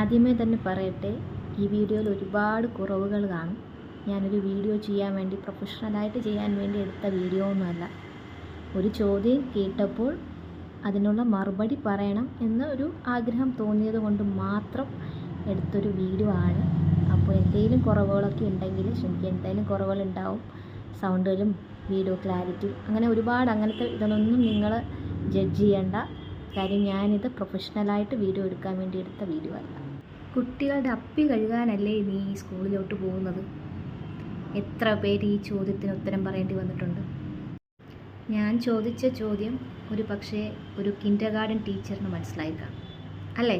ആദ്യമേ തന്നെ പറയട്ടെ, ഈ വീഡിയോയിൽ ഒരുപാട് കുറവുകൾ കാണും. ഞാനൊരു വീഡിയോ ചെയ്യാൻ വേണ്ടി പ്രൊഫഷണലായിട്ട് ചെയ്യാൻ വേണ്ടി എടുത്ത വീഡിയോ ഒന്നുമല്ല. ഒരു ചോദ്യം കേട്ടപ്പോൾ അതിനുള്ള മറുപടി പറയണം എന്ന ഒരു ആഗ്രഹം തോന്നിയത് കൊണ്ട് മാത്രം എടുത്തൊരു വീഡിയോ ആണ്. അപ്പോൾ എന്തെങ്കിലും കുറവുകളൊക്കെ ഉണ്ടെങ്കിൽ ക്ഷമിക്കുക, എന്തായാലും കുറവുകളുണ്ടാവും. സൗണ്ടിലും വീഡിയോ ക്ലാരിറ്റിയും അങ്ങനെ ഒരുപാട് അങ്ങനത്തെ ഇതൊന്നും നിങ്ങൾ ജഡ്ജ് ചെയ്യേണ്ട. കാര്യം ഞാനിത് പ്രൊഫഷണലായിട്ട് വീഡിയോ എടുക്കാൻ വേണ്ടി എടുത്ത വീഡിയോ അല്ല. കുട്ടികളുടെ അപ്പി കഴുകാനല്ലേ നീ ഈ സ്കൂളിലോട്ട് പോകുന്നത്? എത്ര പേര് ഈ ചോദ്യത്തിന് ഉത്തരം പറയേണ്ടി വന്നിട്ടുണ്ട്. ഞാൻ ചോദിച്ച ചോദ്യം ഒരു പക്ഷേ ഒരു കിൻഡർഗാർട്ടൻ ടീച്ചറിന് മനസ്സിലായിക്കാണും അല്ലേ?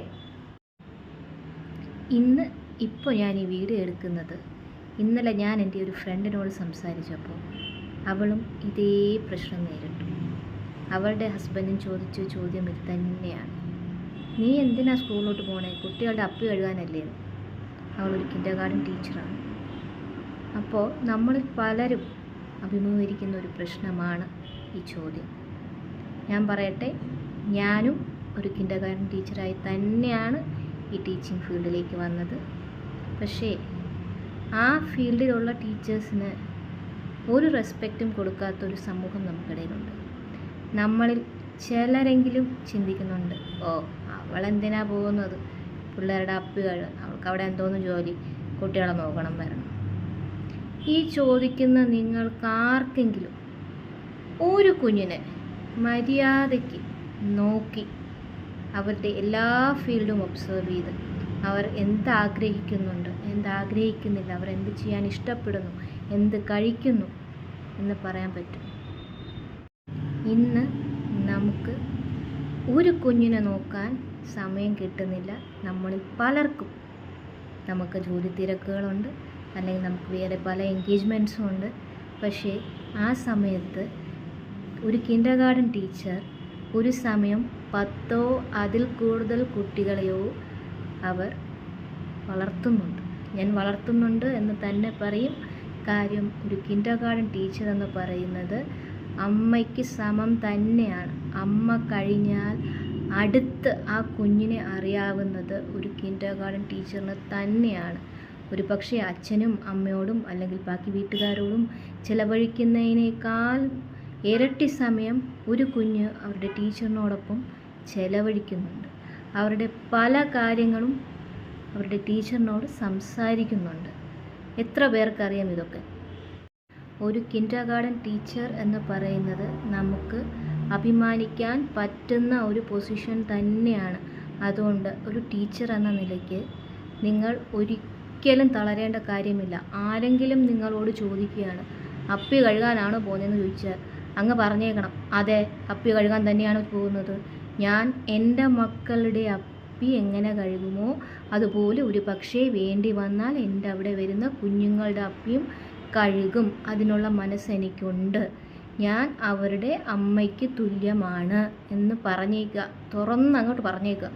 ഇപ്പോൾ ഞാൻ ഈ വീഡിയോ എടുക്കുന്നത് ഇന്നലെ ഞാൻ എൻ്റെ ഒരു ഫ്രണ്ടിനോട് സംസാരിച്ചപ്പോൾ അവളും ഇതേ പ്രശ്നം നേരിട്ടു. അവളുടെ ഹസ്ബൻഡും ചോദിച്ച ചോദ്യം ഇത് തന്നെയാണ്. നീ എന്തിനാ സ്കൂളിലോട്ട് പോണേ? കുട്ടികളുടെ അപ്പി കഴുകാനല്ലേ? അവളൊരു കിൻഡർഗാർട്ടൻ ടീച്ചറാണ്. അപ്പോൾ നമ്മളിൽ പലരും അഭിമുഖീകരിക്കുന്ന ഒരു പ്രശ്നമാണ് ഈ ചോദ്യം. ഞാൻ പറയട്ടെ, ഞാനും ഒരു കിൻഡർഗാർട്ടൻ ടീച്ചറായി തന്നെയാണ് ഈ ടീച്ചിങ് ഫീൽഡിലേക്ക് വന്നത്. പക്ഷേ ആ ഫീൽഡിലുള്ള ടീച്ചേഴ്സിന് ഒരു റെസ്പെക്റ്റും കൊടുക്കാത്തൊരു സമൂഹം നമുക്കിടയിലുണ്ട്. നമ്മളിൽ ചിലരെങ്കിലും ചിന്തിക്കുന്നുണ്ട്, അവളെന്തിനാ പോകുന്നത് പിള്ളേരുടെ അപ്പി കഴുകാൻ, അവൾക്ക് അവിടെ എന്തോന്ന് ജോലി, കുട്ടികളെ നോക്കണം വരണം. ഈ ചോദിക്കുന്ന നിങ്ങൾക്കാർക്കെങ്കിലും ഒരു കുഞ്ഞിനെ മര്യാദയ്ക്ക് നോക്കി അവരുടെ എല്ലാ ഫീൽഡും ഒബ്സർവ് ചെയ്ത് അവർ എന്താഗ്രഹിക്കുന്നുണ്ട്, എന്താഗ്രഹിക്കുന്നില്ല, അവർ എന്ത് ചെയ്യാൻ ഇഷ്ടപ്പെടുന്നു, എന്ത് കഴിക്കുന്നു എന്ന് പറയാൻ പറ്റും? ഇന്ന് നമുക്ക് ഒരു കുഞ്ഞിനെ നോക്കാൻ സമയം കിട്ടുന്നില്ല. നമ്മളിൽ പലർക്കും നമുക്ക് ജോലി തിരക്കുകളുണ്ട്, അല്ലെങ്കിൽ നമുക്ക് വേറെ പല എൻഗേജ്മെൻറ്റ്സും ഉണ്ട്. പക്ഷേ ആ സമയത്ത് ഒരു കിൻഡർഗാർട്ടൻ ടീച്ചർ ഒരു സമയം 10 അതിൽ കൂടുതൽ കുട്ടികളെയോ അവർ വളർത്തുന്നുണ്ട്. ഞാൻ വളർത്തുന്നുണ്ട് എന്ന് തന്നെ പറയും. കാര്യം ഒരു കിൻഡർഗാർട്ടൻ ടീച്ചർ എന്ന് പറയുന്നത് അമ്മയ്ക്ക് സമം തന്നെയാണ്. അമ്മ കഴിഞ്ഞാൽ അടുത്ത് ആ കുഞ്ഞിനെ അറിയാവുന്നത് ഒരു കിൻഡർഗാർട്ടൻ ടീച്ചറിന് തന്നെയാണ്. ഒരു പക്ഷേ അച്ഛനും അമ്മയോടും അല്ലെങ്കിൽ ബാക്കി വീട്ടുകാരോടും ചിലവഴിക്കുന്നതിനേക്കാൾ ഇരട്ടി സമയം ഒരു കുഞ്ഞ് അവരുടെ ടീച്ചറിനോടൊപ്പം ചിലവഴിക്കുന്നുണ്ട്. അവരുടെ പല കാര്യങ്ങളും അവരുടെ ടീച്ചറിനോട് സംസാരിക്കുന്നുണ്ട്. എത്ര പേർക്കറിയാം ഇതൊക്കെ? ഒരു കിൻഡർഗാർട്ടൻ ടീച്ചർ എന്ന് പറയുന്നത് നമുക്ക് അഭിമാനിക്കാൻ പറ്റുന്ന ഒരു പൊസിഷൻ തന്നെയാണ്. അതുകൊണ്ട് ഒരു ടീച്ചർ എന്ന നിലയ്ക്ക് നിങ്ങൾ ഒരിക്കലും തളരേണ്ട കാര്യമില്ല. ആരെങ്കിലും നിങ്ങളോട് ചോദിക്കുകയാണ് അപ്പി കഴുകാനാണോ പോകുന്നതെന്ന് ചോദിച്ചാൽ അങ്ങ് പറഞ്ഞേക്കണം, അതെ, അപ്പി കഴുകാൻ തന്നെയാണ് പോകുന്നത്. ഞാൻ എൻ്റെ മക്കളുടെ അപ്പി എങ്ങനെ കഴുകുമോ അതുപോലെ ഒരു പക്ഷേ വേണ്ടി വന്നാൽ എൻ്റെ അവിടെ വരുന്ന കുഞ്ഞുങ്ങളുടെ അപ്പിയും കഴുകും. അതിനുള്ള മനസ്സ് എനിക്കുണ്ട്. ഞാൻ അവരുടെ അമ്മയ്ക്ക് തുല്യമാണ് എന്ന് പറഞ്ഞേക്കുക, തുറന്നങ്ങോട്ട് പറഞ്ഞേക്കുക.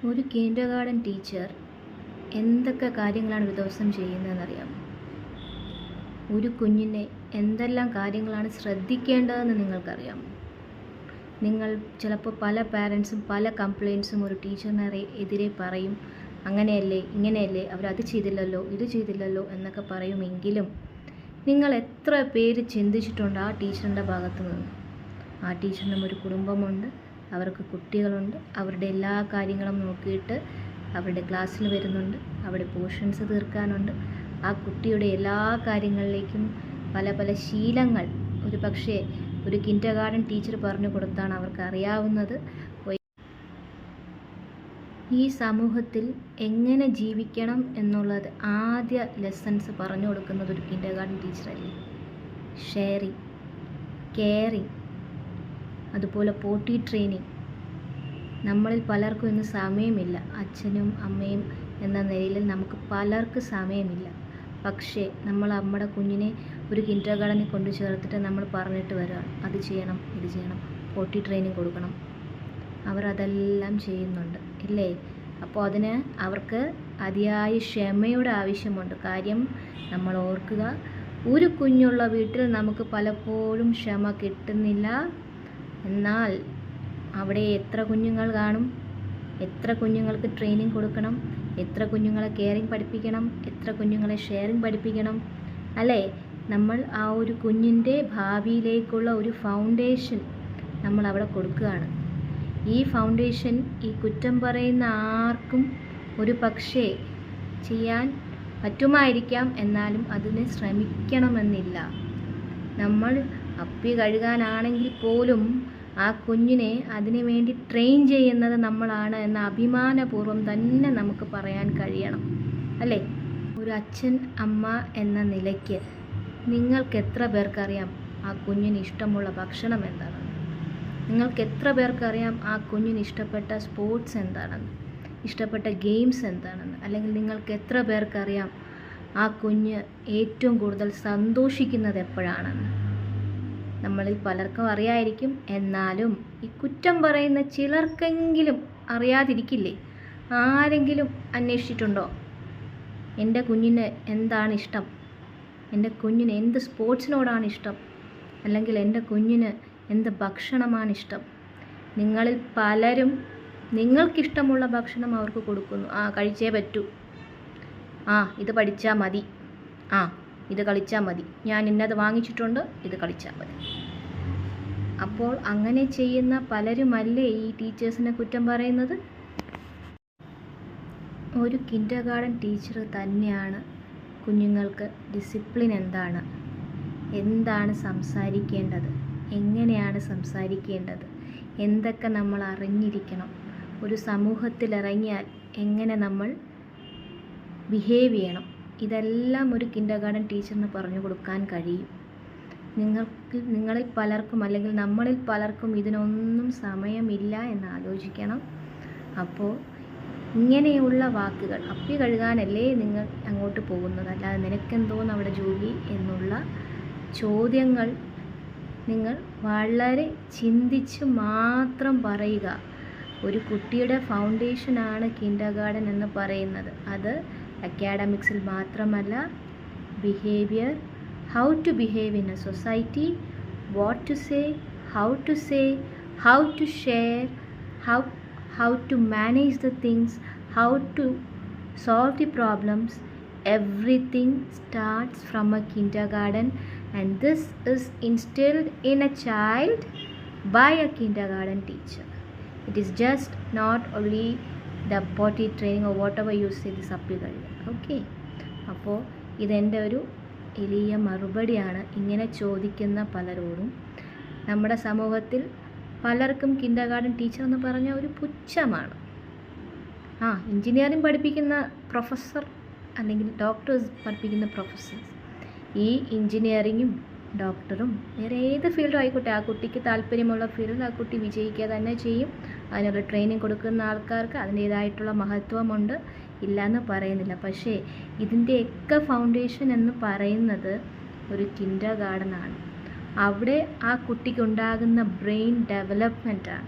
ഒരു കിൻഡർഗാർട്ടൻ ടീച്ചർ എന്തൊക്കെ കാര്യങ്ങളാണ് ഒരു ദിവസം ചെയ്യുന്നതെന്നറിയാമോ? ഒരു കുഞ്ഞിനെ എന്തെല്ലാം കാര്യങ്ങളാണ് ശ്രദ്ധിക്കേണ്ടതെന്ന് നിങ്ങൾക്കറിയാമോ? നിങ്ങൾ ചിലപ്പോൾ പല പാരൻസും പല കംപ്ലയിൻസും ഒരു ടീച്ചറിനെ എതിരെ പറയും. അങ്ങനെയല്ലേ ഇങ്ങനെയല്ലേ, അവരത് ചെയ്തില്ലല്ലോ ഇത് ചെയ്തില്ലല്ലോ എന്നൊക്കെ പറയുമെങ്കിലും നിങ്ങൾ എത്ര പേര് ചിന്തിച്ചിട്ടുണ്ട് ആ ടീച്ചറിൻ്റെ ഭാഗത്ത് നിന്ന്? ആ ടീച്ചറിനും ഒരു കുടുംബമുണ്ട്, അവർക്ക് കുട്ടികളുണ്ട്, അവരുടെ എല്ലാ കാര്യങ്ങളും നോക്കിയിട്ട് അവരുടെ ക്ലാസ്സിൽ വരുന്നുണ്ട്, അവിടെ പോർഷൻസ് തീർക്കാനുണ്ട്. ആ കുട്ടിയുടെ എല്ലാ കാര്യങ്ങളിലേക്കും പല പല ശീലങ്ങൾ ഒരു പക്ഷേ ഒരു കിൻഡർഗാർട്ടൻ ടീച്ചർ പറഞ്ഞു കൊടുത്താണ് അവർക്ക് അറിയാവുന്നത്. ഈ സമൂഹത്തിൽ എങ്ങനെ ജീവിക്കണം എന്നുള്ളത് ആദ്യ ലെസൺസ് പറഞ്ഞു കൊടുക്കുന്നത് ഒരു കിൻഡർഗാർട്ടൻ ടീച്ചറല്ലേ? ഷെയറിങ്, കെയറിങ്, അതുപോലെ പോട്ടി ട്രെയിനിങ്. നമ്മളിൽ പലർക്കും ഇന്ന് സമയമില്ല. അച്ഛനും അമ്മയും എന്ന നിലയിൽ നമുക്ക് പലർക്ക് സമയമില്ല. പക്ഷേ നമ്മൾ നമ്മുടെ കുഞ്ഞിനെ ഒരു കിൻഡർഗാർട്ടനിൽ കൊണ്ട് ചേർത്തിട്ട് നമ്മൾ പറഞ്ഞിട്ട് വരിക, അത് ചെയ്യണം ഇത് ചെയ്യണം, പോട്ടി ട്രെയിനിങ് കൊടുക്കണം. അവർ അതെല്ലാം ചെയ്യുന്നുണ്ട് ഇല്ലേ? അപ്പോൾ അതിന് അവർക്ക് അതിയായ ക്ഷമയുടെ ആവശ്യമുണ്ട്. കാര്യം നമ്മൾ ഓർക്കുക, ഒരു കുഞ്ഞുള്ള വീട്ടിൽ നമുക്ക് പലപ്പോഴും ക്ഷമ കിട്ടുന്നില്ല. എന്നാൽ അവിടെ എത്ര കുഞ്ഞുങ്ങൾ കാണും? എത്ര കുഞ്ഞുങ്ങൾക്ക് ട്രെയിനിങ് കൊടുക്കണം, എത്ര കുഞ്ഞുങ്ങളെ കെയറിങ് പഠിപ്പിക്കണം, എത്ര കുഞ്ഞുങ്ങളെ ഷെയറിങ് പഠിപ്പിക്കണം, അല്ലേ? നമ്മൾ ആ ഒരു കുഞ്ഞിൻ്റെ ഭാവിയിലേക്കുള്ള ഒരു ഫൗണ്ടേഷൻ നമ്മൾ അവിടെ കൊടുക്കുകയാണ്. ഈ ഫൗണ്ടേഷൻ ഈ കുറ്റം പറയുന്ന ആർക്കും ഒരു പക്ഷേ ചെയ്യാൻ പറ്റുമായിരിക്കാം, എന്നാലും അതിന് ശ്രമിക്കണമെന്നില്ല. നമ്മൾ അപ്പി കഴുകാനാണെങ്കിൽ പോലും ആ കുഞ്ഞിനെ അതിനു വേണ്ടി ട്രെയിൻ ചെയ്യുന്നത് നമ്മളാണ് എന്ന അഭിമാനപൂർവ്വം തന്നെ നമുക്ക് പറയാൻ കഴിയണം, അല്ലേ? ഒരു അച്ഛൻ അമ്മ എന്ന നിലയ്ക്ക് നിങ്ങൾക്ക് എത്ര പേർക്കറിയാം ആ കുഞ്ഞിന് ഇഷ്ടമുള്ള ഭക്ഷണം എന്താണെന്ന്? നിങ്ങൾക്ക് എത്ര പേർക്കറിയാം ആ കുഞ്ഞിന് ഇഷ്ടപ്പെട്ട സ്പോർട്സ് എന്താണെന്ന്, ഇഷ്ടപ്പെട്ട ഗെയിംസ് എന്താണെന്ന്? അല്ലെങ്കിൽ നിങ്ങൾക്ക് എത്ര പേർക്കറിയാം ആ കുഞ്ഞ് ഏറ്റവും കൂടുതൽ സന്തോഷിക്കുന്നത് എപ്പോഴാണെന്ന്? നമ്മളിൽ പലർക്കും അറിയായിരിക്കും, എന്നാലും ഈ കുറ്റം പറയുന്ന ചിലർക്കെങ്കിലും അറിയാതിരിക്കില്ലേ? ആരെങ്കിലും അന്വേഷിച്ചിട്ടുണ്ടോ എൻ്റെ കുഞ്ഞിന് എന്താണ് ഇഷ്ടം, എൻ്റെ കുഞ്ഞിന് എന്ത് സ്പോർട്സിനോടാണ് ഇഷ്ടം, അല്ലെങ്കിൽ എൻ്റെ കുഞ്ഞിന് എന്ത് ഭക്ഷണമാണ് ഇഷ്ടം? നിങ്ങളിൽ പലരും നിങ്ങൾക്കിഷ്ടമുള്ള ഭക്ഷണം അവർക്ക് കൊടുക്കുന്നു. കഴിച്ചേ പറ്റൂ, ഇത് പഠിച്ചാൽ മതി, ഇത് കളിച്ചാൽ മതി, ഞാൻ ഇന്നത് വാങ്ങിച്ചിട്ടുണ്ട്, ഇത് കളിച്ചാൽ മതി. അപ്പോൾ അങ്ങനെ ചെയ്യുന്ന പലരുമല്ലേ ഈ ടീച്ചേഴ്സിനെ കുറ്റം പറയുന്നത്? ഒരു കിൻഡർഗാർട്ടൻ ടീച്ചർ തന്നെയാണ് കുഞ്ഞുങ്ങൾക്ക് ഡിസിപ്ലിൻ എന്താണ് സംസാരിക്കേണ്ടത്, എങ്ങനെയാണ് സംസാരിക്കേണ്ടത്, എന്തൊക്കെ നമ്മൾ അറിഞ്ഞിരിക്കണം, ഒരു സമൂഹത്തിലിറങ്ങിയാൽ എങ്ങനെ നമ്മൾ ബിഹേവ് ചെയ്യണം, ഇതെല്ലാം ഒരു കിൻഡർഗാർട്ടൻ ടീച്ചറിന് പറഞ്ഞു കൊടുക്കാൻ കഴിയും. നിങ്ങളിൽ പലർക്കും അല്ലെങ്കിൽ നമ്മളിൽ പലർക്കും ഇതിനൊന്നും സമയമില്ല എന്ന് ആലോചിക്കണം. അപ്പോൾ ഇങ്ങനെയുള്ള വാക്കുകൾ, അപ്പി കഴുകാനല്ലേ നിങ്ങൾ അങ്ങോട്ട് പോകുന്നത്, അല്ലാതെ നിനക്കെന്തോന്ന് അവിടെ ജോലി എന്നുള്ള ചോദ്യങ്ങൾ നിങ്ങൾ വളരെ ചിന്തിച്ച് മാത്രം പറയുക. ഒരു കുട്ടിയുടെ ഫൗണ്ടേഷനാണ് കിൻഡർഗാർട്ടൻ എന്ന് പറയുന്നത്. അത് അക്കാഡമിക്സിൽ മാത്രമല്ല, behaviour, how to behave in a society, what to say, how to share, how to manage the things, how to solve the problems. Everything starts from a kindergarten, and this is instilled in a child by a kindergarten teacher. It is just not only the potty training or whatever you say, this appigal. Okay, അപ്പോൾ ഇതെൻ്റെ ഒരു എളിയ മറുപടിയാണ് ഇങ്ങനെ ചോദിക്കുന്ന പലരോടും. നമ്മുടെ സമൂഹത്തിൽ പലർക്കും കിൻഡർഗാർട്ടൻ ടീച്ചർ എന്ന് പറഞ്ഞാൽ ഒരു പുച്ഛമാണ്. എഞ്ചിനീയറിംഗ് പഠിപ്പിക്കുന്ന പ്രൊഫസർ അല്ലെങ്കിൽ ഡോക്ടേഴ്സ് പഠിപ്പിക്കുന്ന പ്രൊഫസേഴ്സ്, ഈ എഞ്ചിനീയറിങ്ങും ഡോക്ടറും വേറെ ഏത് ഫീൽഡും ആയിക്കോട്ടെ, ആ കുട്ടിക്ക് താല്പര്യമുള്ള ഫീൽഡിൽ ആ കുട്ടി വിജയിക്കുക തന്നെ ചെയ്യും. അതിനുള്ള ട്രെയിനിങ് കൊടുക്കുന്ന ആൾക്കാർക്ക് അതിൻ്റേതായിട്ടുള്ള മഹത്വമുണ്ട്, ഇല്ലയെന്ന് പറയുന്നില്ല. പക്ഷേ ഇതിൻ്റെയൊക്കെ ഫൗണ്ടേഷൻ എന്ന് പറയുന്നത് ഒരു കിൻഡർഗാർട്ടനാണ്. അവിടെ ആ കുട്ടിക്കുണ്ടാകുന്ന ബ്രെയിൻ ഡെവലപ്മെൻറ്റാണ്.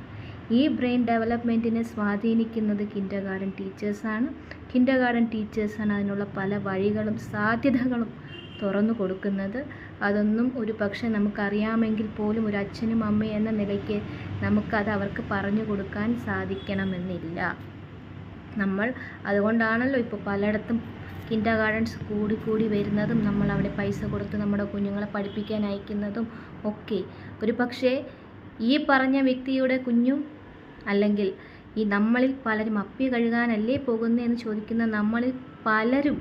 ഈ ബ്രെയിൻ ഡെവലപ്മെൻറ്റിനെ സ്വാധീനിക്കുന്നത് കിൻഡർഗാർട്ടൻ ടീച്ചേഴ്സാണ്. കിൻഡർഗാർട്ടൻ ടീച്ചേഴ്സാണ് അതിനുള്ള പല വഴികളും സാധ്യതകളും തുറന്നു കൊടുക്കുന്നത്. അതൊന്നും ഒരു പക്ഷേ നമുക്കറിയാമെങ്കിൽ പോലും ഒരു അച്ഛനും അമ്മയും എന്ന നിലയ്ക്ക് നമുക്കത് അവർക്ക് പറഞ്ഞു കൊടുക്കാൻ സാധിക്കണമെന്നില്ല. നമ്മൾ അതുകൊണ്ടാണല്ലോ ഇപ്പോൾ പലയിടത്തും കിൻഡർഗാർട്ടൻസ് കൂടി വരുന്നതും നമ്മൾ അവിടെ പൈസ കൊടുത്ത് നമ്മുടെ കുഞ്ഞുങ്ങളെ പഠിപ്പിക്കാൻ അയക്കുന്നതും ഒക്കെ. ഒരു പക്ഷേ ഈ പറഞ്ഞ വ്യക്തിയുടെ കുഞ്ഞും, അല്ലെങ്കിൽ ഈ നമ്മളിൽ പലരും അപ്പി കഴുകാനല്ലേ പോകുന്നതെന്ന് ചോദിക്കുന്ന നമ്മളിൽ പലരും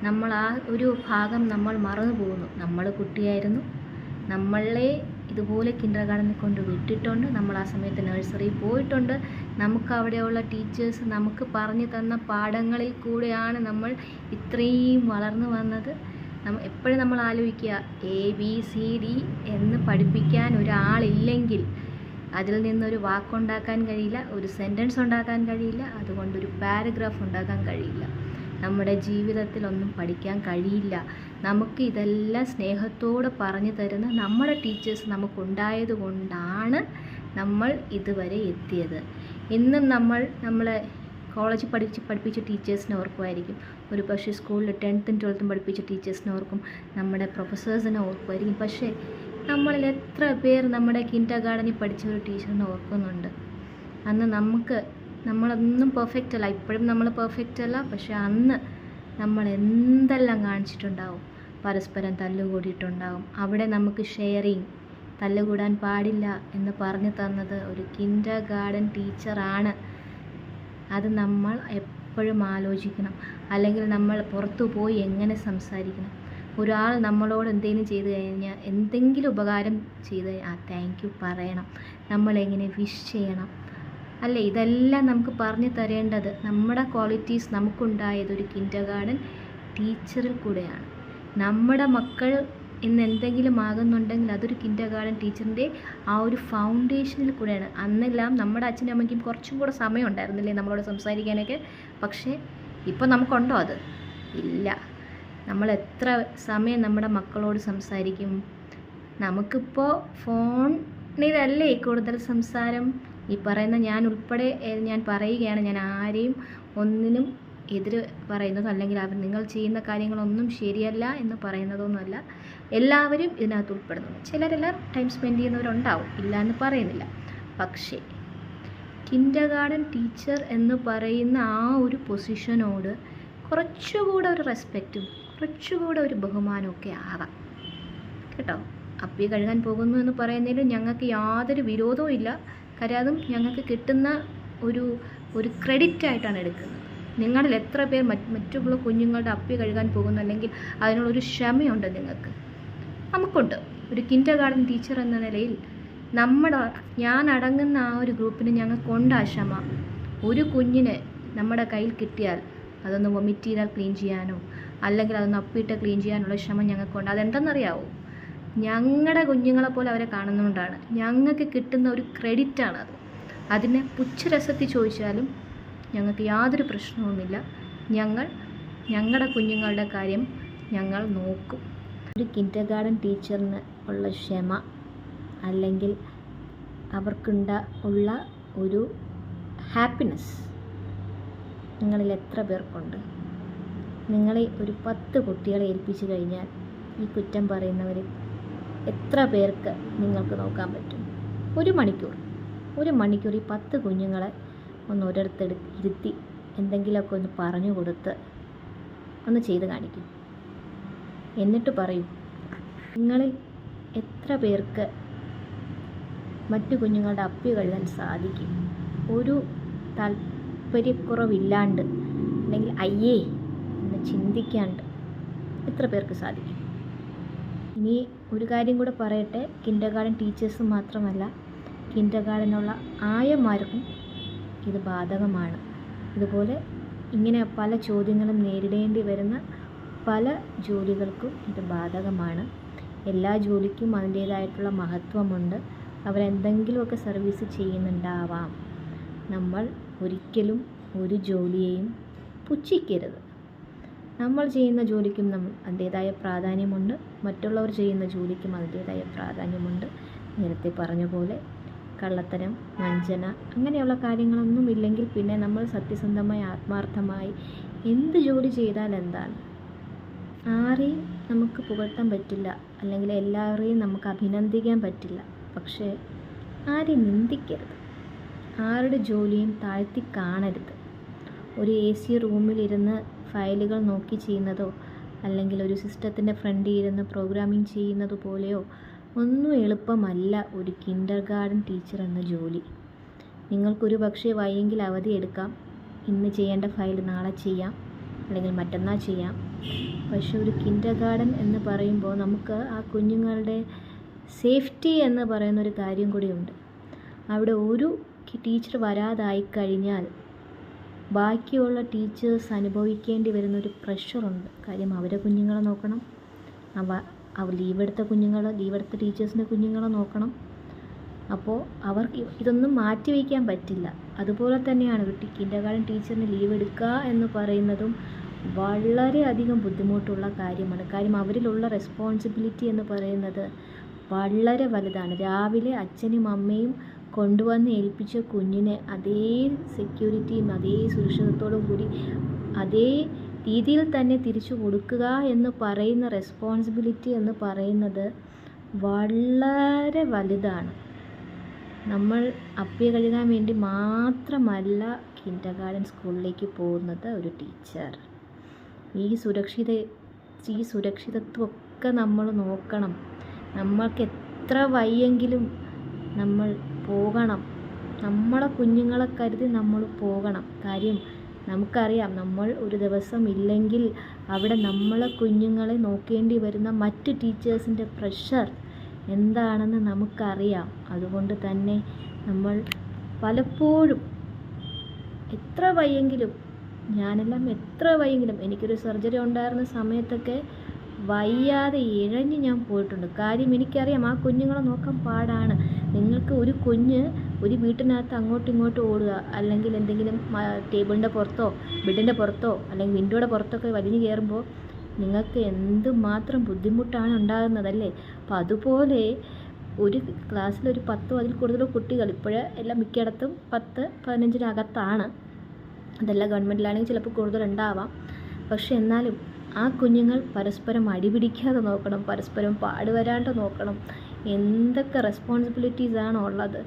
നമ്മൾ ആ ഒരു ഭാഗം നമ്മൾ മറന്നു പോകുന്നു. നമ്മൾ കുട്ടിയായിരുന്നു, നമ്മളെ ഇതുപോലെ കിൻഡർഗാർട്ടനിൽ കൊണ്ട് വിട്ടിട്ടുണ്ട്, നമ്മൾ ആ സമയത്ത് നഴ്സറിയിൽ പോയിട്ടുണ്ട്. നമുക്ക് അവിടെയുള്ള ടീച്ചേഴ്സ് നമുക്ക് പറഞ്ഞു തന്ന പാഠങ്ങളിൽ കൂടെയാണ് നമ്മൾ ഇത്രയും വളർന്നു വന്നത്. എപ്പോഴും നമ്മൾ ആലോചിക്കുക, ABCD എന്ന് പഠിപ്പിക്കാൻ ഒരാളില്ലെങ്കിൽ അതിൽ നിന്നൊരു വാക്കുണ്ടാക്കാൻ കഴിയില്ല, ഒരു സെൻറ്റൻസ് ഉണ്ടാക്കാൻ കഴിയില്ല, അതുകൊണ്ടൊരു പാരഗ്രാഫ് ഉണ്ടാക്കാൻ കഴിയില്ല. നമ്മുടെ ജീവിതത്തിൽ ഒന്നും പഠിക്കാൻ കഴിയില്ല. നമുക്ക് ഇതെല്ലാം സ്നേഹത്തോടെ പറഞ്ഞു തരുന്ന നമ്മുടെ ടീച്ചേഴ്സ് നമുക്കുണ്ടായത് കൊണ്ടാണ് നമ്മൾ ഇതുവരെ എത്തിയത്. ഇന്നും നമ്മളെ കോളേജിൽ പഠിപ്പിച്ച ടീച്ചേഴ്സിനെ ഓർക്കുമായിരിക്കും, ഒരു പക്ഷേ സ്കൂളിൽ 10th and 12th പഠിപ്പിച്ച ടീച്ചേഴ്സിനെ ഓർക്കും, നമ്മുടെ പ്രൊഫസേഴ്സിനെ ഓർക്കുമായിരിക്കും. പക്ഷേ നമ്മളിൽ എത്ര പേർ നമ്മുടെ കിൻഡർഗാർട്ടനിൽ പഠിച്ച ഒരു ടീച്ചറിനെ ഓർക്കുന്നുണ്ട്? അന്ന് നമുക്ക് നമ്മളൊന്നും പെർഫെക്റ്റ് അല്ല, ഇപ്പോഴും നമ്മൾ പെർഫെക്റ്റ് അല്ല. പക്ഷെ അന്ന് നമ്മൾ എന്തെല്ലാം കാണിച്ചിട്ടുണ്ടാവും. പരസ്പരം തല്ലുകൂടിയിട്ടുണ്ടാവും. അവിടെ നമുക്ക് ഷെയറിങ്, തല്ലുകൂടാൻ പാടില്ല എന്ന് പറഞ്ഞു തന്നത് ഒരു കിൻഡർ ഗാർഡൻ ടീച്ചറാണ്. അത് നമ്മൾ എപ്പോഴും ആലോചിക്കണം. അല്ലെങ്കിൽ നമ്മൾ പുറത്തു പോയി എങ്ങനെ സംസാരിക്കണം. ഒരാൾ നമ്മളോട് എന്തെങ്കിലും ചെയ്തു കഴിഞ്ഞാൽ, എന്തെങ്കിലും ഉപകാരം ചെയ്ത് താങ്ക് യു പറയണം. നമ്മളെങ്ങനെ വിഷ് ചെയ്യണം, അല്ലേ? ഇതെല്ലാം നമുക്ക് പറഞ്ഞു തരേണ്ടത്, നമ്മുടെ ക്വാളിറ്റീസ് നമുക്കുണ്ടായത് ഒരു കിൻഡർ ഗാർഡൻ ടീച്ചറിൽ കൂടെയാണ്. നമ്മുടെ മക്കൾ ഇന്ന് എന്തെങ്കിലും ആകുന്നുണ്ടെങ്കിൽ അതൊരു കിൻഡർ ഗാർഡൻ ടീച്ചറിൻ്റെ ആ ഒരു ഫൗണ്ടേഷനിൽ കൂടെയാണ്. അന്നെല്ലാം നമ്മുടെ അച്ഛനും അമ്മയ്ക്കും കുറച്ചും കൂടെ സമയം ഉണ്ടായിരുന്നില്ലേ നമ്മളോട് സംസാരിക്കാനൊക്കെ. പക്ഷേ ഇപ്പോൾ നമുക്കുണ്ടോ അത്? ഇല്ല. നമ്മൾ എത്ര സമയം നമ്മുടെ മക്കളോട് സംസാരിക്കും? നമുക്കിപ്പോൾ ഫോണിലല്ലേ കൂടുതൽ സംസാരം. ഈ പറയുന്ന ഞാൻ ഉൾപ്പെടെ ഞാൻ പറയുകയാണ്, ഞാൻ ആരെയും ഒന്നിനും എതിര് പറയുന്നതോ അല്ലെങ്കിൽ നിങ്ങൾ ചെയ്യുന്ന കാര്യങ്ങളൊന്നും ശരിയല്ല എന്ന് പറയുന്നതൊന്നുമല്ല. എല്ലാവരും ഇതിനകത്ത് ഉൾപ്പെടുന്നുണ്ട്. ചിലരെല്ലാം ടൈം സ്പെൻഡ് ചെയ്യുന്നവരുണ്ടാവും, ഇല്ല എന്ന് പറയുന്നില്ല. പക്ഷേ കിൻഡർ ഗാർഡൻ ടീച്ചർ എന്ന് പറയുന്ന ആ ഒരു പൊസിഷനോട് കുറച്ചുകൂടെ ഒരു റെസ്പെക്റ്റും കുറച്ചുകൂടെ ഒരു ബഹുമാനമൊക്കെ ആവാം കേട്ടോ. അപ്പി കഴുകാൻ പോകുന്നു എന്ന് പറയുന്നതിൽ ഞങ്ങൾക്ക് യാതൊരു വിരോധവും ഇല്ല. കാര്യം അതും ഞങ്ങൾക്ക് കിട്ടുന്ന ഒരു ക്രെഡിറ്റായിട്ടാണ് എടുക്കുന്നത്. നിങ്ങളിൽ എത്ര പേർ മറ്റുള്ള കുഞ്ഞുങ്ങളുടെ അപ്പി കഴുകാൻ പോകുന്നു, അല്ലെങ്കിൽ അതിനുള്ളൊരു ക്ഷമയുണ്ട് നിങ്ങൾക്ക്? നമുക്കുണ്ട്. ഒരു കിൻഡർ ഗാർഡൻ ടീച്ചർ എന്ന നിലയിൽ ഞാൻ അടങ്ങുന്ന ആ ഒരു ഗ്രൂപ്പിന് ഞങ്ങൾക്കുണ്ട് ആ ക്ഷമ. ഒരു കുഞ്ഞിന് നമ്മുടെ കയ്യിൽ കിട്ടിയാൽ അതൊന്ന് വൊമിറ്റ് ചെയ്താൽ ക്ലീൻ ചെയ്യാനോ അല്ലെങ്കിൽ അതൊന്ന് അപ്പിയിട്ട് ക്ലീൻ ചെയ്യാനുള്ള ക്ഷമ ഞങ്ങൾക്കുണ്ട്. അതെന്തെന്നറിയാവോ? ഞങ്ങളുടെ കുഞ്ഞുങ്ങളെ പോലെ അവരെ കാണുന്നതുകൊണ്ടാണ്. ഞങ്ങൾക്ക് കിട്ടുന്ന ഒരു ക്രെഡിറ്റാണത്. അതിനെ പുച്ഛരസത്തിൽ ചോദിച്ചാലും ഞങ്ങൾക്ക് യാതൊരു പ്രശ്നവുമില്ല. ഞങ്ങളുടെ കുഞ്ഞുങ്ങളുടെ കാര്യം ഞങ്ങൾ നോക്കും. ഒരു കിൻഡർ ഗാർഡൻ ടീച്ചറിന് ഉള്ള ക്ഷമ അല്ലെങ്കിൽ ഉള്ള ഒരു ഹാപ്പിനെസ് നിങ്ങളിൽ എത്ര പേർക്കുണ്ട്? നിങ്ങളെ ഒരു 10 കുട്ടികളെ ഏൽപ്പിച്ചു കഴിഞ്ഞാൽ ഈ കുറ്റം പറയുന്നവർ എത്ര പേർക്ക് നിങ്ങൾക്ക് നോക്കാൻ പറ്റും? ഒരു മണിക്കൂർ ഈ 10 കുഞ്ഞുങ്ങളെ ഒന്ന് ഇരുത്തി എന്തെങ്കിലുമൊക്കെ ഒന്ന് പറഞ്ഞു കൊടുത്ത് ഒന്ന് ചെയ്ത് കാണിക്കും. എന്നിട്ട് പറയൂ, നിങ്ങളിൽ എത്ര പേർക്ക് മറ്റു കുഞ്ഞുങ്ങളുടെ അപ്പി കഴുകാൻ സാധിക്കും? ഒരു താല്പര്യക്കുറവില്ലാണ്ട് അല്ലെങ്കിൽ അയ്യേ എന്ന് ചിന്തിക്കാണ്ട് എത്ര പേർക്ക് സാധിക്കും? ഇനി ഒരു കാര്യം കൂടെ പറയട്ടെ. കിൻഡർ ഗാർഡൻ ടീച്ചേഴ്സ് മാത്രമല്ല, കിൻഡർ ഗാർഡനുള്ള ആയമാർക്കും ഇത് ബാധകമാണ്. ഇതുപോലെ ഇങ്ങനെ പല ചോദ്യങ്ങളും നേരിടേണ്ടി വരുന്ന പല ജോലികൾക്കും ഇത് ബാധകമാണ്. എല്ലാ ജോലിക്കും അതിൻ്റേതായിട്ടുള്ള മഹത്വമുണ്ട്. അവരെന്തെങ്കിലുമൊക്കെ സർവീസ് ചെയ്യുന്നുണ്ടാവാം. നമ്മൾ ഒരിക്കലും ഒരു ജോലിയെയും പുച്ഛിക്കരുത്. നമ്മൾ ചെയ്യുന്ന ജോലിക്കും അതിൻ്റേതായ പ്രാധാന്യമുണ്ട്. മറ്റുള്ളവർ ചെയ്യുന്ന ജോലിക്കും അതിൻ്റേതായ പ്രാധാന്യമുണ്ട്. നേരത്തെ പറഞ്ഞ പോലെ കള്ളത്തരം, വഞ്ചന അങ്ങനെയുള്ള കാര്യങ്ങളൊന്നും ഇല്ലെങ്കിൽ പിന്നെ നമ്മൾ സത്യസന്ധമായി ആത്മാർത്ഥമായി എന്ത് ജോലി ചെയ്താൽ എന്താണ്? ആരെയും നമുക്ക് പുകഴ്ത്താൻ പറ്റില്ല, അല്ലെങ്കിൽ എല്ലാവരെയും നമുക്ക് അഭിനന്ദിക്കാൻ പറ്റില്ല. പക്ഷേ ആരെയും നിന്ദിക്കരുത്, ആരുടെ ജോലിയും താഴ്ത്തി കാണരുത്. ഒരു AC റൂമിലിരുന്ന് ഫയലുകൾ നോക്കി ചെയ്യുന്നതോ അല്ലെങ്കിൽ ഒരു സിസ്റ്റത്തിൻ്റെ ഫ്രണ്ടിൽ ഇരുന്ന് പ്രോഗ്രാമിംഗ് ചെയ്യുന്നത് പോലെയോ ഒന്നും എളുപ്പമല്ല ഒരു കിൻഡർ ഗാർഡൻ ടീച്ചർ എന്ന ജോലി. നിങ്ങൾക്കൊരു പക്ഷേ വയ്യെങ്കിൽ അവധി എടുക്കാം. ഇന്ന് ചെയ്യേണ്ട ഫയൽ നാളെ ചെയ്യാം, അല്ലെങ്കിൽ മറ്റന്നാൾ ചെയ്യാം. പക്ഷേ ഒരു കിൻഡർ ഗാർഡൻ എന്ന് പറയുമ്പോൾ നമുക്ക് ആ കുഞ്ഞുങ്ങളുടെ സേഫ്റ്റി എന്ന് പറയുന്നൊരു കാര്യം കൂടിയുണ്ട്. അവിടെ ഒരു ടീച്ചർ വരാതായി കഴിഞ്ഞാൽ ബാക്കിയുള്ള ടീച്ചേഴ്സ് അനുഭവിക്കേണ്ടി വരുന്നൊരു പ്രഷറുണ്ട്. കാര്യം അവരെ കുഞ്ഞുങ്ങളെ നോക്കണം, അവർ ലീവെടുത്ത ടീച്ചേഴ്സിൻ്റെ കുഞ്ഞുങ്ങളെ നോക്കണം. അപ്പോൾ അവർക്ക് ഇതൊന്നും മാറ്റി വയ്ക്കാൻ പറ്റില്ല. അതുപോലെ തന്നെയാണ് ഒരു കിൻഡർ ഗാർഡൻ ടീച്ചറിന് ലീവ് എടുക്കുക എന്ന് പറയുന്നതും വളരെയധികം ബുദ്ധിമുട്ടുള്ള കാര്യമാണ്. കാര്യം അവരിലുള്ള റെസ്പോൺസിബിലിറ്റി എന്ന് പറയുന്നത് വളരെ വലുതാണ്. രാവിലെ അച്ഛനും അമ്മയും കൊണ്ടുവന്ന് ഏൽപ്പിച്ച കുഞ്ഞിനെ അതേ സെക്യൂരിറ്റിയും അതേ സുരക്ഷിതത്തോടും കൂടി അതേ രീതിയിൽ തന്നെ തിരിച്ചു കൊടുക്കുക എന്ന് പറയുന്ന റെസ്പോൺസിബിലിറ്റി എന്ന് പറയുന്നത് വളരെ വലുതാണ്. നമ്മൾ അപ്പി കഴുകാൻ വേണ്ടി മാത്രമല്ല കിൻഡർഗാർട്ടൻ സ്കൂളിലേക്ക് പോകുന്നത് ഒരു ടീച്ചർ. ഈ സുരക്ഷിതത്വമൊക്കെ നമ്മൾ നോക്കണം. നമ്മൾക്ക് എത്ര വയ്യെങ്കിലും നമ്മൾ പോകണം. നമ്മളെ കുഞ്ഞുങ്ങളെ കരുതി നമ്മൾ പോകണം. കാര്യം നമുക്കറിയാം, നമ്മൾ ഒരു ദിവസം ഇല്ലെങ്കിൽ അവിടെ നമ്മളെ കുഞ്ഞുങ്ങളെ നോക്കേണ്ടി വരുന്ന മറ്റ് ടീച്ചേഴ്സിൻ്റെ പ്രഷർ എന്താണെന്ന് നമുക്കറിയാം. അതുകൊണ്ട് തന്നെ നമ്മൾ പലപ്പോഴും എത്ര വയ്യെങ്കിലും, ഞാനെല്ലാം എത്ര വയ്യെങ്കിലും, എനിക്കൊരു സർജറി ഉണ്ടായിരുന്ന സമയത്തൊക്കെ വയ്യാതെ ഇഴഞ്ഞ് ഞാൻ പോയിട്ടുണ്ട്. കാര്യം എനിക്കറിയാം ആ കുഞ്ഞുങ്ങളെ നോക്കാൻ പാടാണ്. നിങ്ങൾക്ക് ഒരു കുഞ്ഞ് ഒരു വീട്ടിനകത്ത് അങ്ങോട്ടും ഇങ്ങോട്ടും ഓടുക, അല്ലെങ്കിൽ എന്തെങ്കിലും ടേബിളിൻ്റെ പുറത്തോ ബെഡിൻ്റെ പുറത്തോ അല്ലെങ്കിൽ വിൻഡോയുടെ പുറത്തൊക്കെ വലിഞ്ഞു കയറുമ്പോൾ നിങ്ങൾക്ക് എന്തുമാത്രം ബുദ്ധിമുട്ടാണ് ഉണ്ടാകുന്നതല്ലേ. അപ്പോൾ അതുപോലെ ഒരു ക്ലാസ്സിൽ ഒരു 10 അതിൽ കൂടുതലോ കുട്ടികൾ, ഇപ്പോഴേ എല്ലാം മിക്കയിടത്തും 10-15 അതെല്ലാം ഗവൺമെൻറ്റിലാണെങ്കിൽ ചിലപ്പോൾ കൂടുതലുണ്ടാവാം. പക്ഷെ എന്നാലും ആ കുഞ്ഞുങ്ങൾ പരസ്പരം അടിപിടിക്കാതെ നോക്കണം, പരസ്പരം പാടുവരാണ്ട് നോക്കണം. എന്തൊക്കെ റെസ്പോൺസിബിലിറ്റീസാണോ ഉള്ളത്,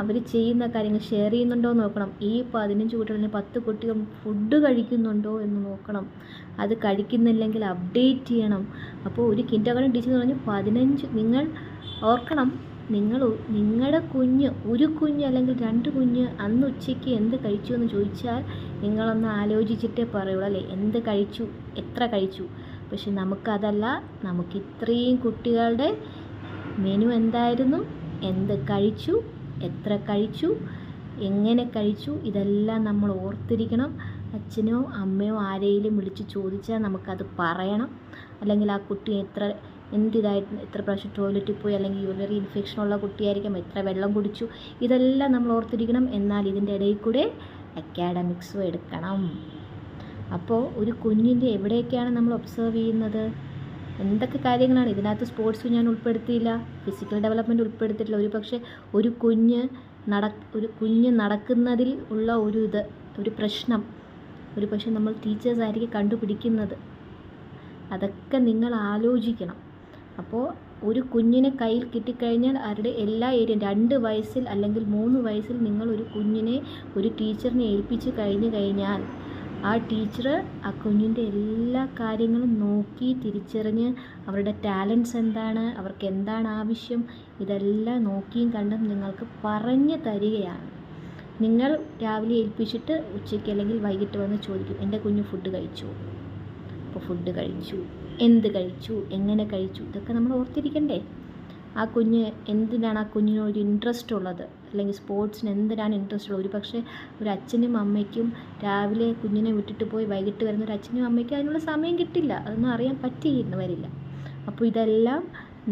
അവർ ചെയ്യുന്ന കാര്യങ്ങൾ ഷെയർ ചെയ്യുന്നുണ്ടോ എന്ന് നോക്കണം. ഈ 15 കുട്ടികളിൽ 10 കുട്ടികൾ ഫുഡ് കഴിക്കുന്നുണ്ടോ എന്ന് നോക്കണം. അത് കഴിക്കുന്നില്ലെങ്കിൽ അപ്ഡേറ്റ് ചെയ്യണം. അപ്പോൾ ഒരു കിൻഡർഗാർട്ടൻ ടീച്ചർ എന്ന് പറഞ്ഞാൽ 15, നിങ്ങൾ ഓർക്കണം, നിങ്ങളുടെ ഒരു കുഞ്ഞ് അല്ലെങ്കിൽ 2 കുഞ്ഞ് അന്ന് ഉച്ചയ്ക്ക് എന്ത് കഴിച്ചു എന്ന് ചോദിച്ചാൽ നിങ്ങളൊന്ന് ആലോചിച്ചിട്ടേ പറയുള്ളൂ അല്ലേ, എന്ത് കഴിച്ചു, എത്ര കഴിച്ചു. പക്ഷെ നമുക്കതല്ല, നമുക്ക് ഇത്രയും കുട്ടികളുടെ മെനു എന്തായിരുന്നു, എന്ത് കഴിച്ചു, എത്ര കഴിച്ചു, എങ്ങനെ കഴിച്ചു, ഇതെല്ലാം നമ്മൾ ഓർത്തിരിക്കണം. അച്ഛനോ അമ്മയോ ആരെയും വിളിച്ച് ചോദിച്ചാൽ നമുക്കത് പറയണം. അല്ലെങ്കിൽ ആ കുട്ടി എത്ര പ്രാവശ്യം ടോയ്ലറ്റിൽ പോയി, അല്ലെങ്കിൽ യൂറിനറി ഇൻഫെക്ഷനുള്ള കുട്ടിയായിരിക്കും, എത്ര വെള്ളം കുടിച്ചു, ഇതെല്ലാം നമ്മൾ ഓർത്തിരിക്കണം. എന്നാൽ ഇതിൻ്റെ ഇടയിൽ കൂടെ അക്കാഡമിക്സും എടുക്കണം. അപ്പോൾ ഒരു കുഞ്ഞിൻ്റെ എവിടെയൊക്കെയാണ് നമ്മൾ ഒബ്സർവ് ചെയ്യുന്നത്, എന്തൊക്കെ കാര്യങ്ങളാണ് ഇതിനകത്ത്. സ്പോർട്സ് ഞാൻ ഉൾപ്പെടുത്തിയില്ല, ഫിസിക്കൽ ഡെവലപ്മെൻറ്റ് ഉൾപ്പെടുത്തിയിട്ടില്ല. ഒരു കുഞ്ഞ് നടക്കുന്നതിൽ ഉള്ള ഒരു പ്രശ്നം പക്ഷേ നമ്മൾ ടീച്ചേഴ്സായിരിക്കും കണ്ടുപിടിക്കുന്നത്. അതൊക്കെ നിങ്ങൾ ആലോചിക്കണം. അപ്പോൾ ഒരു കുഞ്ഞിനെ കയ്യിൽ കിട്ടിക്കഴിഞ്ഞാൽ അവരുടെ എല്ലാ ഏരിയയും 2 വയസ്സിൽ അല്ലെങ്കിൽ 3 വയസ്സിൽ നിങ്ങൾ ഒരു ടീച്ചറിനെ ഏൽപ്പിച്ച് കഴിഞ്ഞാൽ ആ ടീച്ചർ ആ കുഞ്ഞിൻ്റെ എല്ലാ കാര്യങ്ങളും നോക്കി തിരിച്ചറിഞ്ഞ് അവരുടെ ടാലൻറ്റ്സ് എന്താണ്, അവർക്ക് എന്താണ് ആവശ്യം, ഇതെല്ലാം നോക്കിയും കണ്ടും നിങ്ങൾക്ക് പറഞ്ഞു തരികയാണ്. നിങ്ങൾ രാവിലെ ഏൽപ്പിച്ചിട്ട് ഉച്ചയ്ക്ക് അല്ലെങ്കിൽ വൈകിട്ട് വന്ന് ചോദിക്കും, എൻ്റെ കുഞ്ഞ് ഫുഡ് കഴിച്ചു. അപ്പോൾ ഫുഡ് കഴിച്ചു, എന്ത് കഴിച്ചു, എങ്ങനെ കഴിച്ചു, ഇതൊക്കെ നമ്മൾ ഓർത്തിരിക്കണ്ടേ. ആ എന്തിനാണ് ആ കുഞ്ഞിനൊരു ഇൻട്രസ്റ്റ് ഉള്ളത്, അല്ലെങ്കിൽ സ്പോർട്സിന് എന്തിനാണ് ഇൻട്രസ്റ്റ് ഉള്ളത്. പക്ഷേ ഒരു അച്ഛനും അമ്മയ്ക്കും രാവിലെ കുഞ്ഞിനെ വിട്ടിട്ട് പോയി വൈകിട്ട് വരുന്ന ഒരു അച്ഛനും അമ്മയ്ക്കും അതിനുള്ള സമയം കിട്ടില്ല, അതൊന്നും അറിയാൻ വരില്ല. അപ്പോൾ ഇതെല്ലാം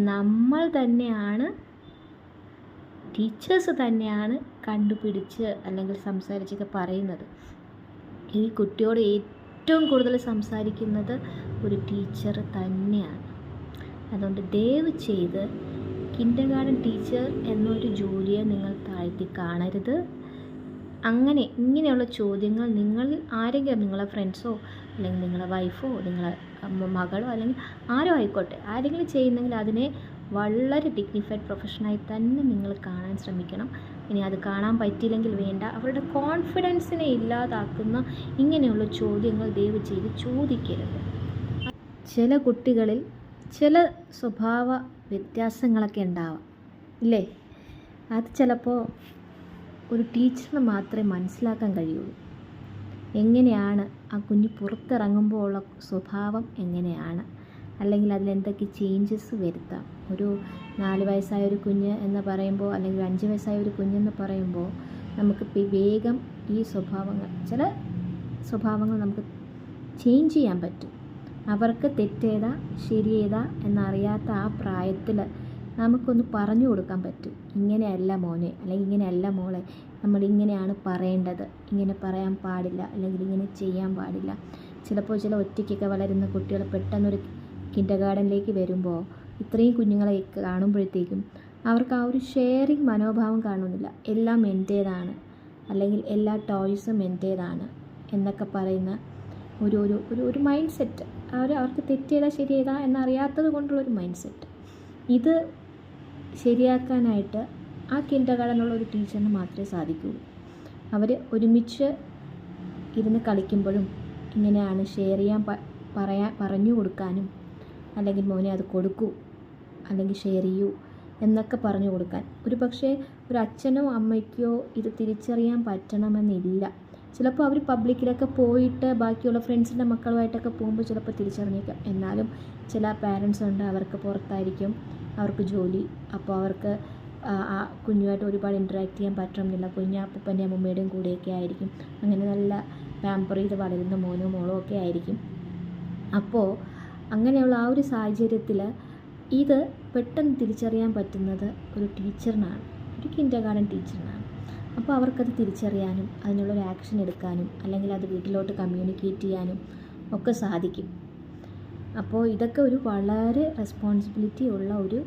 നമ്മൾ തന്നെയാണ്, ടീച്ചേഴ്സ് തന്നെയാണ് കണ്ടുപിടിച്ച് അല്ലെങ്കിൽ സംസാരിച്ചൊക്കെ പറയുന്നത്. ഈ കുട്ടിയോട് ഏറ്റവും കൂടുതൽ സംസാരിക്കുന്നത് ഒരു ടീച്ചർ തന്നെയാണ്. അതുകൊണ്ട് ദയവ് ചെയ്ത് കിൻഡർഗാർട്ടൻ ടീച്ചർ എന്നൊരു ജോലിയെ നിങ്ങൾ താഴ്ത്തി കാണരുത്. ഇങ്ങനെയുള്ള ചോദ്യങ്ങൾ നിങ്ങൾ ആരെങ്കിലും, നിങ്ങളെ ഫ്രണ്ട്സോ അല്ലെങ്കിൽ നിങ്ങളെ വൈഫോ നിങ്ങളെ മകളോ അല്ലെങ്കിൽ ആരോ ആയിക്കോട്ടെ, ആരെങ്കിലും ചെയ്യുന്നെങ്കിൽ അതിനെ വളരെ ഡിഗ്നിഫൈഡ് പ്രൊഫഷനായി തന്നെ നിങ്ങൾ കാണാൻ ശ്രമിക്കണം. ഇനി അത് കാണാൻ പറ്റിയില്ലെങ്കിൽ വേണ്ട, അവരുടെ കോൺഫിഡൻസിനെ ഇല്ലാതാക്കുന്ന ഇങ്ങനെയുള്ള ചോദ്യങ്ങൾ ദയവ് ചെയ്ത് ചോദിക്കരുത്. ചില കുട്ടികളിൽ ചില സ്വഭാവ വ്യത്യാസങ്ങളൊക്കെ ഉണ്ടാവാം ഇല്ലേ, അത് ചിലപ്പോൾ ഒരു ടീച്ചറിന് മാത്രമേ മനസ്സിലാക്കാൻ കഴിയുള്ളൂ. എങ്ങനെയാണ് ആ കുഞ്ഞ് പുറത്തിറങ്ങുമ്പോൾ ഉള്ള സ്വഭാവം എങ്ങനെയാണ്, അല്ലെങ്കിൽ അതിലെന്തൊക്കെ ചേഞ്ചസ് വരുത്താം. ഒരു 4 വയസ്സായ ഒരു കുഞ്ഞ് എന്ന് പറയുമ്പോൾ, അല്ലെങ്കിൽ 5 വയസ്സായ ഒരു കുഞ്ഞെന്ന് പറയുമ്പോൾ നമുക്ക് വേഗം ചില സ്വഭാവങ്ങൾ നമുക്ക് ചേഞ്ച് ചെയ്യാൻ പറ്റും. അവർക്ക് തെറ്റേതാ ശരിയേതാ എന്നറിയാത്ത ആ പ്രായത്തിൽ നമുക്കൊന്ന് പറഞ്ഞു കൊടുക്കാൻ പറ്റും. ഇങ്ങനെയല്ല മോനെ, അല്ലെങ്കിൽ ഇങ്ങനെയല്ല മോളെ, നമ്മളിങ്ങനെയാണ് പറയേണ്ടത്, ഇങ്ങനെ പറയാൻ പാടില്ല, അല്ലെങ്കിൽ ഇങ്ങനെ ചെയ്യാൻ പാടില്ല. ചിലപ്പോൾ ചില ഒറ്റയ്ക്കൊക്കെ വളരുന്ന കുട്ടികൾ പെട്ടെന്നൊരു കിൻഡർഗാർട്ടനിലേക്ക് വരുമ്പോൾ ഇത്രയും കുഞ്ഞുങ്ങളെ കാണുമ്പോഴത്തേക്കും അവർക്ക് ആ ഒരു ഷെയറിങ് മനോഭാവം കാണുന്നില്ല. എല്ലാം എൻ്റേതാണ്, അല്ലെങ്കിൽ എല്ലാ ടോയ്സും എൻ്റേതാണ് എന്നൊക്കെ പറയുന്ന ഒരു മൈൻഡ് സെറ്റ്, അവർക്ക് തെറ്റേതാ ശരിയേതാ എന്നറിയാത്തത് കൊണ്ടുള്ളൊരു മൈൻഡ് സെറ്റ്. ഇത് ശരിയാക്കാനായിട്ട് ആ കിൻഡർഗാർട്ടനുള്ള ഒരു ടീച്ചറിന് മാത്രമേ സാധിക്കുകയുള്ളൂ. അവർ ഒരുമിച്ച് ഇരുന്ന് കളിക്കുമ്പോഴും ഇങ്ങനെയാണ് ഷെയർ ചെയ്യാൻ പറഞ്ഞു കൊടുക്കാനും, അല്ലെങ്കിൽ മോനെ അത് കൊടുക്കൂ, അല്ലെങ്കിൽ ഷെയർ ചെയ്യൂ എന്നൊക്കെ പറഞ്ഞു കൊടുക്കാൻ. ഒരു പക്ഷേ ഒരു അച്ഛനോ അമ്മയ്ക്കോ ഇത് തിരിച്ചറിയാൻ പറ്റണമെന്നില്ല. ചിലപ്പോൾ അവർ പബ്ലിക്കിലൊക്കെ പോയിട്ട് ബാക്കിയുള്ള ഫ്രണ്ട്സിൻ്റെ മക്കളുമായിട്ടൊക്കെ പോകുമ്പോൾ ചിലപ്പോൾ തിരിച്ചറിഞ്ഞേക്കാം. എന്നാലും ചില പാരൻസ് ഉണ്ട്, അവർക്ക് പുറത്തായിരിക്കും, അവർക്ക് ജോലി, അപ്പോൾ അവർക്ക് ആ കുഞ്ഞുമായിട്ട് ഒരുപാട് ഇൻറ്ററാക്ട് ചെയ്യാൻ പറ്റണമെന്നില്ല. കുഞ്ഞ് അപ്പൂപ്പൻ്റെയും അമ്മൂമ്മയുടെയും കൂടെയൊക്കെ ആയിരിക്കും. അങ്ങനെ നല്ല പാമ്പർ ചെയ്ത് വളരുന്ന മോനോ മോളോ ഒക്കെ ആയിരിക്കും. അപ്പോൾ അങ്ങനെയുള്ള ആ ഒരു സാഹചര്യത്തിൽ ഇത് പെട്ടെന്ന് തിരിച്ചറിയാൻ പറ്റുന്നത് ഒരു ടീച്ചറിനാണ്, ഒരു കിൻഡർഗാർട്ടൻ ടീച്ചറിനാണ്. അപ്പോൾ അവർക്കത് തിരിച്ചറിയാനും അതിനുള്ളൊരു ആക്ഷൻ എടുക്കാനും അല്ലെങ്കിൽ അത് വീട്ടിലോട്ട് കമ്മ്യൂണിക്കേറ്റ് ചെയ്യാനും ഒക്കെ സാധിക്കും. അപ്പോൾ ഇതൊക്കെ ഒരു വളരെ റെസ്പോൺസിബിലിറ്റി ഉള്ള ഒരു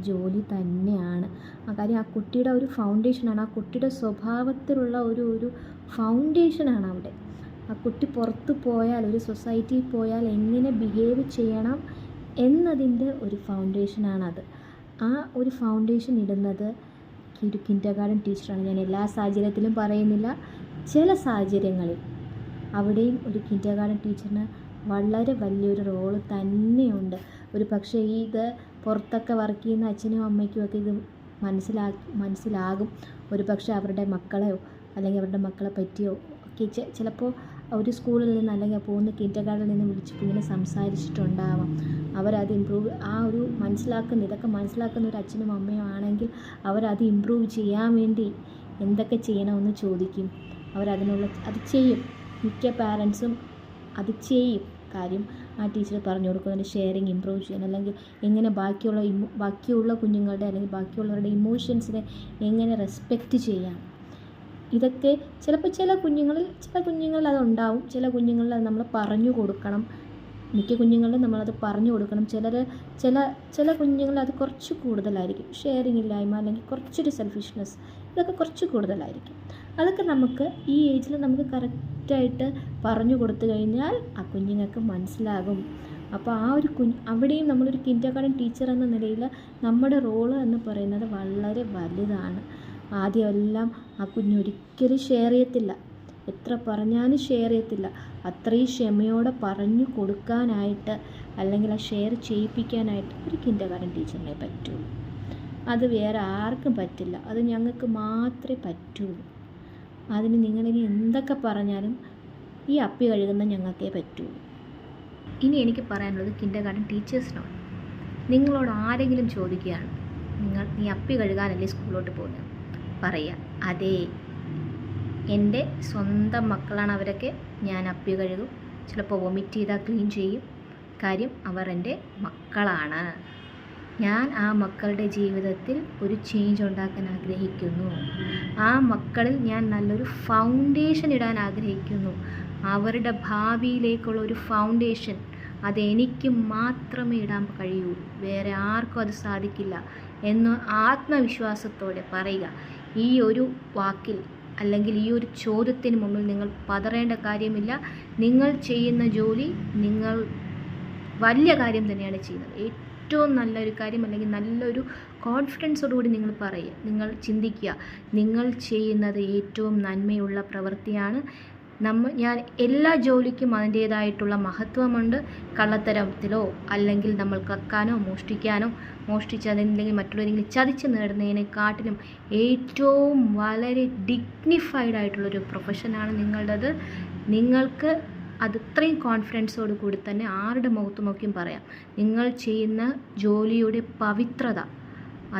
ജോലി തന്നെയാണ്. ആ കാര്യം ആ കുട്ടിയുടെ ഒരു ഫൗണ്ടേഷനാണ്, ആ കുട്ടിയുടെ സ്വഭാവത്തിലുള്ള ഒരു ഫൗണ്ടേഷനാണ് അവിടെ. ആ കുട്ടി പുറത്ത് പോയാൽ, ഒരു സൊസൈറ്റിയിൽ പോയാൽ എങ്ങനെ ബിഹേവ് ചെയ്യണം എന്നതിൻ്റെ ഒരു ഫൗണ്ടേഷനാണത്. ആ ഒരു ഫൗണ്ടേഷൻ ഇടുന്നത് ഒരു കിൻഡർഗാർട്ടൻ ടീച്ചറാണ്. ഞാൻ എല്ലാ സാഹചര്യത്തിലും പറയുന്നില്ല, ചില സാഹചര്യങ്ങളിൽ അവിടെയും ഒരു കിൻഡർഗാർട്ടൻ ടീച്ചറിന് വളരെ വലിയൊരു റോള് തന്നെയുണ്ട്. ഒരു പക്ഷേ ഇത് പുറത്തൊക്കെ വർക്ക് ചെയ്യുന്ന അച്ഛനും അമ്മയ്ക്കും ഒക്കെ ഇത് മനസ്സിലാകും. ഒരു പക്ഷേ അവരുടെ മക്കളെയോ അല്ലെങ്കിൽ അവരുടെ മക്കളെ പറ്റിയോ ഒക്കെ ചിലപ്പോൾ ഒരു സ്കൂളിൽ നിന്ന് അല്ലെങ്കിൽ പോകുന്ന കിൻഡർഗാർട്ടനിൽ നിന്ന് വിളിച്ചിട്ട് ഇങ്ങനെ സംസാരിച്ചിട്ടുണ്ടാവാം. അവരത് ഇതൊക്കെ മനസ്സിലാക്കുന്ന ഒരു അച്ഛനും അമ്മയും ആണെങ്കിൽ അവരത് ഇമ്പ്രൂവ് ചെയ്യാൻ വേണ്ടി എന്തൊക്കെ ചെയ്യണമെന്ന് ചോദിക്കും. അത് ചെയ്യും. മിക്ക പാരൻസും അത് ചെയ്യും. കാര്യം ആ ടീച്ചർ പറഞ്ഞു കൊടുക്കുന്നുണ്ട് ഷെയറിങ് ഇമ്പ്രൂവ് ചെയ്യാൻ, അല്ലെങ്കിൽ എങ്ങനെ ബാക്കിയുള്ള കുഞ്ഞുങ്ങളുടെ അല്ലെങ്കിൽ ബാക്കിയുള്ളവരുടെ ഇമോഷൻസിനെ എങ്ങനെ റെസ്പെക്റ്റ് ചെയ്യാം. ഇതൊക്കെ ചിലപ്പോൾ ചില കുഞ്ഞുങ്ങളിൽ അതുണ്ടാവും, ചില കുഞ്ഞുങ്ങളിൽ അത് നമ്മൾ പറഞ്ഞു കൊടുക്കണം. മിക്ക കുഞ്ഞുങ്ങളിലും നമ്മളത് പറഞ്ഞു കൊടുക്കണം. ചില കുഞ്ഞുങ്ങളിൽ അത് കുറച്ച് കൂടുതലായിരിക്കും. ഷെയറിങ് ഇല്ലായ്മ അല്ലെങ്കിൽ കുറച്ചൊരു സെൽഫിഷ്നെസ്, ഇതൊക്കെ കുറച്ച് കൂടുതലായിരിക്കും. അതൊക്കെ നമുക്ക് ഈ ഏജിൽ നമുക്ക് കറക്റ്റായിട്ട് പറഞ്ഞു കൊടുത്തു കഴിഞ്ഞാൽ ആ കുഞ്ഞുങ്ങൾക്ക് മനസ്സിലാകും. അപ്പോൾ ആ ഒരു അവിടെയും നമ്മളൊരു കിൻഡർഗാർട്ടൻ ടീച്ചർ എന്ന നിലയിൽ നമ്മുടെ റോള് എന്ന് പറയുന്നത് വളരെ വലുതാണ്. ആദ്യമെല്ലാം ആ കുഞ്ഞൊരിക്കലും ഷെയർ ചെയ്യത്തില്ല, എത്ര പറഞ്ഞാലും ഷെയർ ചെയ്യത്തില്ല. അത്രയും ക്ഷമയോടെ പറഞ്ഞു കൊടുക്കാനായിട്ട് അല്ലെങ്കിൽ ആ ഷെയർ ചെയ്യിപ്പിക്കാനായിട്ട് ഒരു കിൻഡർഗാർട്ടൻ ടീച്ചറിനെ പറ്റുള്ളൂ. അത് വേറെ ആർക്കും പറ്റില്ല, അത് ഞങ്ങൾക്ക് മാത്രമേ പറ്റുള്ളൂ. അതിന് നിങ്ങളിനി എന്തൊക്കെ പറഞ്ഞാലും ഈ അപ്പി കഴുകുന്ന ഞങ്ങൾക്കേ പറ്റുള്ളൂ. ഇനി എനിക്ക് പറയാനുള്ളത് കിൻഡർഗാർട്ടൻ ടീച്ചേഴ്സിനോട്. നിങ്ങളോട് ആരെങ്കിലും ചോദിക്കുകയാണ്, നീ അപ്പി കഴുകാനല്ലേ സ്കൂളിലോട്ട് പോകുന്നത്? പറയുക, അതേ, എൻ്റെ സ്വന്തം മക്കളാണ് അവരൊക്കെ, ഞാൻ അപ്പി കഴുകും, ചിലപ്പോൾ വൊമിറ്റ് ചെയ്താൽ ക്ലീൻ ചെയ്യും. കാര്യം അവർ എൻ്റെ മക്കളാണ്. ഞാൻ ആ മക്കളുടെ ജീവിതത്തിൽ ഒരു ചേഞ്ച് ഉണ്ടാക്കാൻ ആഗ്രഹിക്കുന്നു. ആ മക്കളിൽ ഞാൻ നല്ലൊരു ഫൗണ്ടേഷൻ ഇടാൻ ആഗ്രഹിക്കുന്നു. അവരുടെ ഭാവിയിലേക്കുള്ള ഒരു ഫൗണ്ടേഷൻ അതെനിക്ക് മാത്രമേ ഇടാൻ കഴിയൂ, വേറെ ആർക്കും അത് സാധിക്കില്ല എന്ന് ആത്മവിശ്വാസത്തോടെ പറയുക. ഈ ഒരു വാക്കിൽ അല്ലെങ്കിൽ ഈ ഒരു ചോദ്യത്തിന് മുമ്പിൽ നിങ്ങൾ പതറേണ്ട കാര്യമില്ല. നിങ്ങൾ ചെയ്യുന്ന ജോലി നിങ്ങൾ വലിയ കാര്യം തന്നെയാണ് ചെയ്യുന്നത്. ഏറ്റവും നല്ലൊരു കാര്യം, അല്ലെങ്കിൽ നല്ലൊരു കോൺഫിഡൻസോടുകൂടി നിങ്ങൾ പറയുക, നിങ്ങൾ ചിന്തിക്കുക, നിങ്ങൾ ചെയ്യുന്നത് ഏറ്റവും നന്മയുള്ള പ്രവൃത്തിയാണ്. ഞാൻ എല്ലാ ജോലിക്കും അതിൻ്റേതായിട്ടുള്ള മഹത്വമുണ്ട്. കള്ളത്തരത്തിലോ അല്ലെങ്കിൽ നമ്മൾ കക്കാനോ മോഷ്ടിച്ചതെന്തെങ്കിലും മറ്റുള്ളവരെങ്കിലും ചതിച്ച് നേടുന്നതിനെക്കാട്ടിലും ഏറ്റവും വളരെ ഡിഗ്നിഫൈഡ് ആയിട്ടുള്ളൊരു പ്രൊഫഷനാണ് നിങ്ങളുടേത്. നിങ്ങൾക്ക് അത് ഇത്രയും കോൺഫിഡൻസോട് കൂടി തന്നെ ആരുടെ മുഖത്ത് നോക്കിയും പറയാം. നിങ്ങൾ ചെയ്യുന്ന ജോലിയുടെ പവിത്രത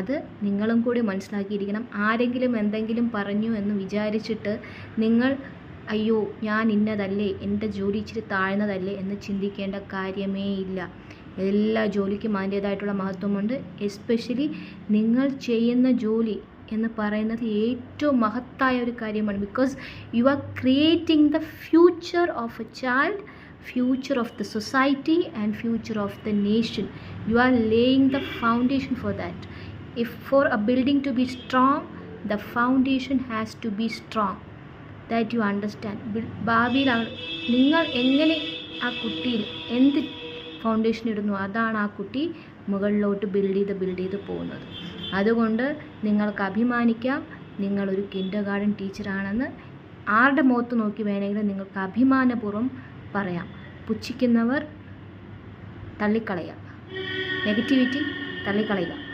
അത് നിങ്ങളും കൂടി മനസ്സിലാക്കിയിരിക്കണം. ആരെങ്കിലും എന്തെങ്കിലും പറഞ്ഞു എന്ന് വിചാരിച്ചിട്ട് നിങ്ങൾ അയ്യോ ഞാൻ ഇന്നതല്ലേ, എൻ്റെ ജോലി ഇച്ചിരി താഴ്ന്നതല്ലേ എന്ന് ചിന്തിക്കേണ്ട കാര്യമേ ഇല്ല. എല്ലാ ജോലിക്കും അതിൻ്റേതായിട്ടുള്ള മഹത്വമുണ്ട്. എസ്പെഷ്യലി നിങ്ങൾ ചെയ്യുന്ന ജോലി എന്ന് പറയുന്നത് ഏറ്റവും മഹത്തായ ഒരു കാര്യമാണ്. Because you are creating the future of A child, future of the society and future of the nation. You are laying the foundation for that. If for a building to be strong, the foundation has to be strong. That you understand. ഭാവിയിൽ നിങ്ങൾ എങ്ങനെ ആ കുട്ടിയിൽ എന്ത് foundation ഇടുന്നു അതാണ് ആ കുട്ടി മുകളിലോട്ട് ബിൽഡ് ചെയ്ത് പോകുന്നത്. അതുകൊണ്ട് നിങ്ങൾക്ക് അഭിമാനിക്കാം, നിങ്ങളൊരു കിൻഡർഗാർട്ടൻ ടീച്ചറാണെന്ന്. ആരുടെ മുഖത്ത് നോക്കി വേണമെങ്കിലും നിങ്ങൾക്ക് അഭിമാനപൂർവ്വം പറയാം. പുച്ഛിക്കുന്നവർ തള്ളിക്കളയുക, നെഗറ്റിവിറ്റി തള്ളിക്കളയുക.